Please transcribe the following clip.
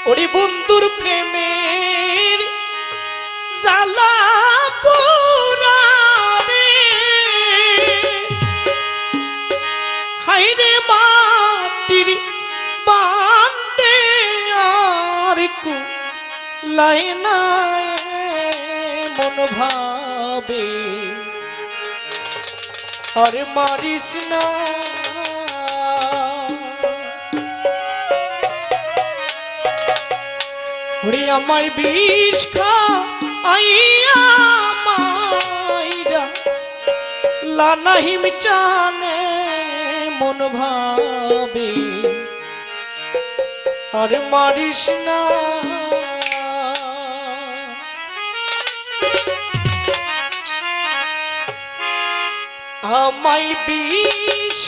ওরে বন্ধুর প্রেমের জ্বালা পুরারে হাইরে মাটির বান্ডে আর কু লাইনায় মন ভাবে আর মারিস না ওরে আমায় বিষ খাইয়া মাইরা লানাহিম জানে মন ভাবে আর মারিস না আমায় বিষ